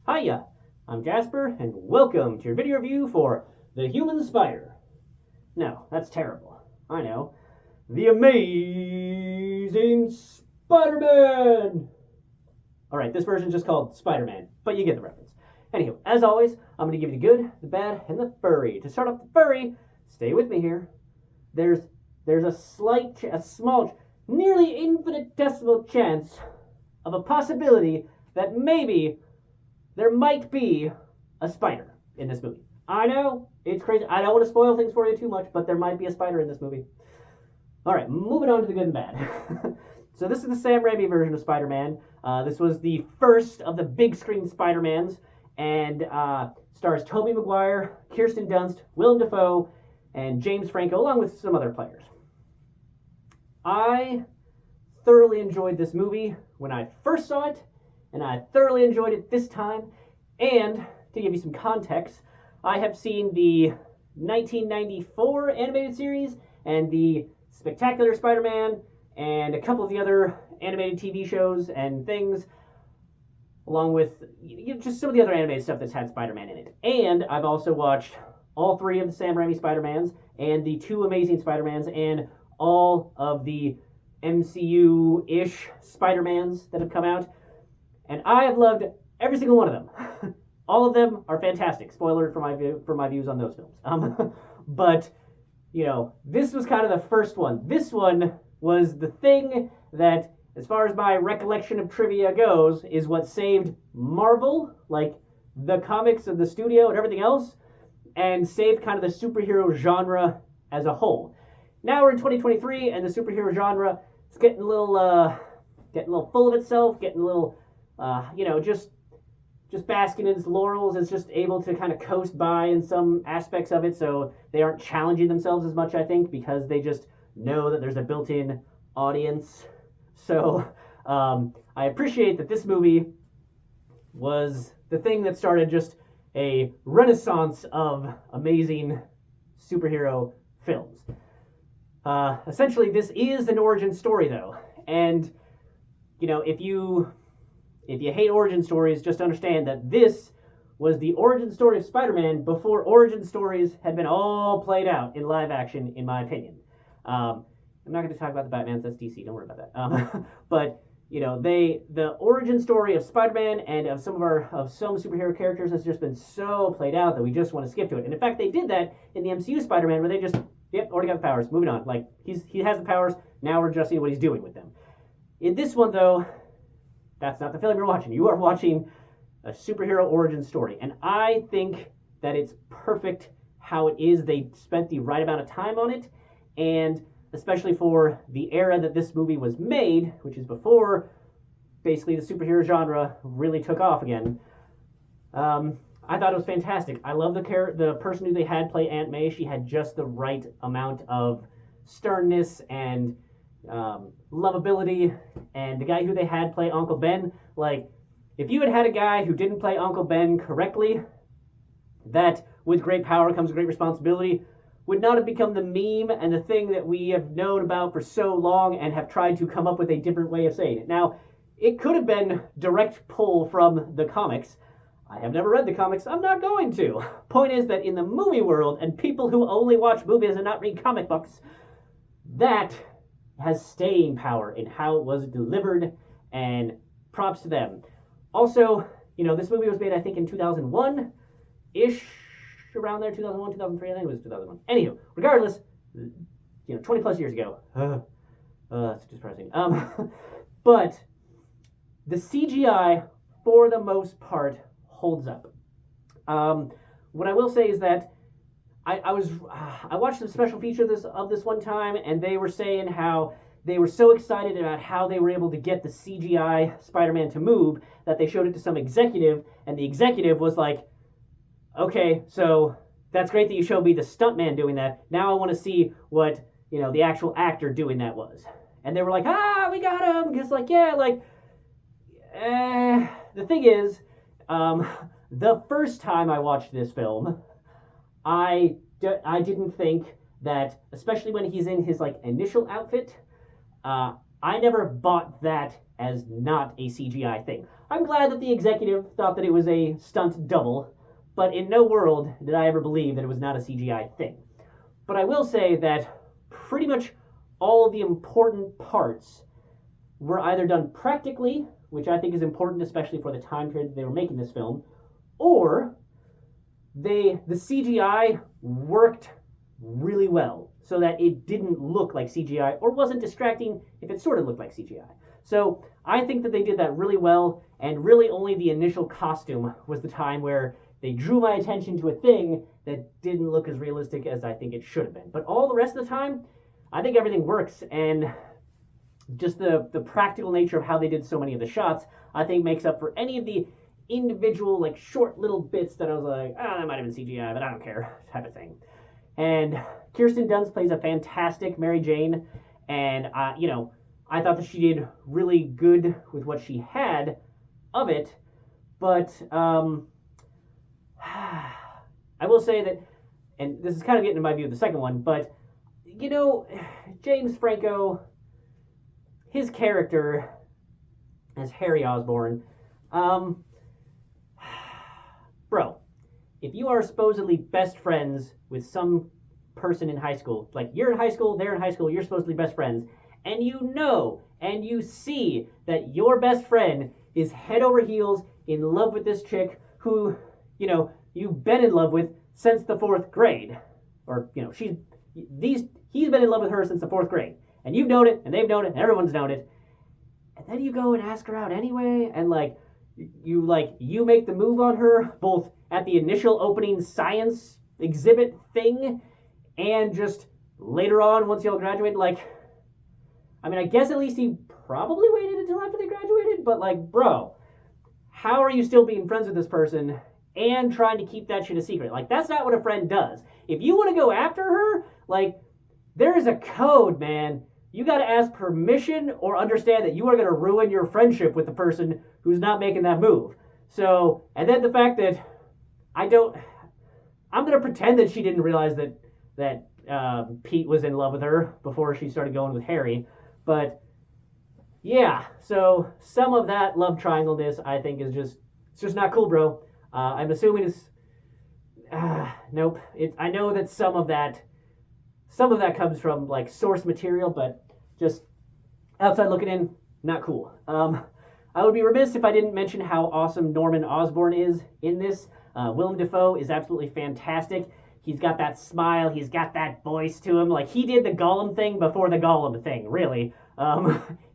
Hiya, I'm Jasper, and welcome to your video review for The Human Spider. No, that's terrible. I know. The Amazing Spider-Man! Alright, this version's just called Spider-Man, but you get the reference. Anywho, as always, I'm going to give you the good, the bad, and the furry. To start off the furry, stay with me here. There's a small, nearly infinitesimal chance of a possibility that maybe there might be a spider in this movie. I know, it's crazy. I don't want to spoil things for you too much, but there might be a spider in this movie. Alright, moving on to the good and bad. So this is the Sam Raimi version of Spider-Man. This was the first of the big screen Spider-Mans, and stars Tobey Maguire, Kirsten Dunst, Willem Dafoe, and James Franco, along with some other players. I thoroughly enjoyed this movie when I first saw it, and I thoroughly enjoyed it this time. And to give you some context, I have seen the 1994 animated series and the Spectacular Spider-Man and a couple of the other animated TV shows and things, along with just some of the other animated stuff that's had Spider-Man in it. And I've also watched all three of the Sam Raimi Spider-Mans and the two Amazing Spider-Mans and all of the MCU-ish Spider-Mans that have come out. And I have loved every single one of them. All of them are fantastic. Spoiler for my views on those films. But, you know, this was kind of the first one. This one was the thing that, as far as my recollection of trivia goes, is what saved Marvel, like the comics of the studio and everything else, and saved kind of the superhero genre as a whole. Now we're in 2023, and the superhero genre is getting a little full of itself, getting a little, just basking in its laurels. It's just able to kind of coast by in some aspects of it, so they aren't challenging themselves as much, I think, because they just know that there's a built-in audience. So I appreciate that this movie was the thing that started just a renaissance of amazing superhero films. Essentially, this is an origin story, though, and you know, if you hate origin stories, just understand that this was the origin story of Spider-Man before origin stories had been all played out in live action, in my opinion. I'm not going to talk about the Batmans, that's DC, don't worry about that. But, you know, the origin story of Spider-Man and of some superhero characters has just been so played out that we just want to skip to it. And in fact, they did that in the MCU Spider-Man, where they just, already got the powers, moving on. Like, he has the powers, now we're just seeing what he's doing with them. In this one, though, that's not the film you're watching. You are watching a superhero origin story. And I think that it's perfect how it is. They spent the right amount of time on it. And especially for the era that this movie was made, which is before basically the superhero genre really took off again, I thought it was fantastic. I love the person who they had play Aunt May. She had just the right amount of sternness and lovability. And the guy who they had play Uncle Ben, like, if you had a guy who didn't play Uncle Ben correctly, that with great power comes great responsibility, would not have become the meme and the thing that we have known about for so long and have tried to come up with a different way of saying it. Now, it could have been direct pull from the comics. I have never read the comics. I'm not going to. Point is that in the movie world, and people who only watch movies and not read comic books, that has staying power in how it was delivered, and props to them. Also, you know, this movie was made, I think, in 2001-ish, around there, 2001, 2003, I think it was 2001. Anywho, regardless, you know, 20 plus years ago. It's depressing. But the CGI, for the most part, holds up. What I will say is that I watched the special feature of this one time, and they were saying how they were so excited about how they were able to get the CGI Spider-Man to move that they showed it to some executive, and the executive was like, okay, so that's great that you showed me the stuntman doing that. Now I want to see what, you know, the actual actor doing that was. And they were like, we got him. Because, like, yeah, like, the thing is, the first time I watched this film, I didn't think that, especially when he's in his, like, initial outfit, I never bought that as not a CGI thing. I'm glad that the executive thought that it was a stunt double, but in no world did I ever believe that it was not a CGI thing. But I will say that pretty much all the important parts were either done practically, which I think is important, especially for the time period that they were making this film, or the CGI worked really well so that it didn't look like CGI or wasn't distracting if it sort of looked like CGI. So I think that they did that really well, and really only the initial costume was the time where they drew my attention to a thing that didn't look as realistic as I think it should have been. But all the rest of the time, I think everything works, and just the practical nature of how they did so many of the shots, I think makes up for any of the individual, like, short little bits that I was like, that might have been CGI, but I don't care, type of thing. And Kirsten Dunst plays a fantastic Mary Jane, and, I thought that she did really good with what she had of it, but I will say that, and this is kind of getting into my view of the second one, but, James Franco, his character as Harry Osborn, bro, if you are supposedly best friends with some person in high school, like you're in high school, they're in high school, you're supposedly best friends, and you know and you see that your best friend is head over heels in love with this chick who, you've been in love with since the 4th grade, or, he's been in love with her since the 4th grade, and you've known it, and they've known it, and everyone's known it, and then you go and ask her out anyway, and you make the move on her, both at the initial opening science exhibit thing, and just later on, once y'all graduate, I guess at least he probably waited until after they graduated, but bro, how are you still being friends with this person and trying to keep that shit a secret? That's not what a friend does. If you want to go after her, there is a code, man. You got to ask permission or understand that you are going to ruin your friendship with the person who's not making that move. So, and then the fact that I'm going to pretend that she didn't realize that Pete was in love with her before she started going with Harry. But yeah, so some of that love triangle-ness, I think, is it's just not cool, bro. I'm assuming it's nope. I know that some of that comes from source material, but just outside looking in, not cool. I would be remiss if I didn't mention how awesome Norman Osborn is in this. Willem Dafoe is absolutely fantastic. He's got that smile. He's got that voice to him. He did the Gollum thing before the Gollum thing, really.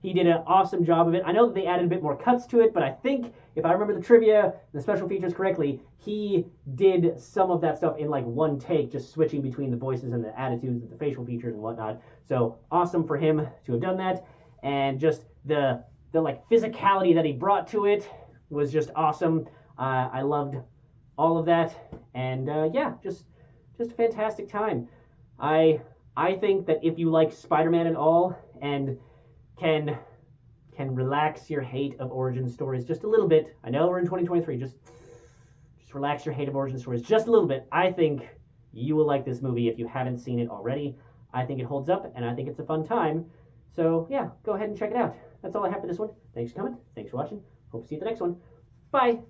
He did an awesome job of it. I know that they added a bit more cuts to it, but I think, if I remember the trivia, the special features correctly, he did some of that stuff in one take, just switching between the voices and the attitudes and the facial features and whatnot. So awesome for him to have done that. And just the physicality that he brought to it was just awesome. I loved all of that. And just a fantastic time. I think that if you like Spider-Man at all and can relax your hate of origin stories just a little bit, I know we're in 2023, just relax your hate of origin stories just a little bit, I think you will like this movie if you haven't seen it already. I think it holds up, and I think it's a fun time. So yeah, go ahead and check it out. That's all I have for this one. Thanks for coming. Thanks for watching. Hope to see you at the next one. Bye.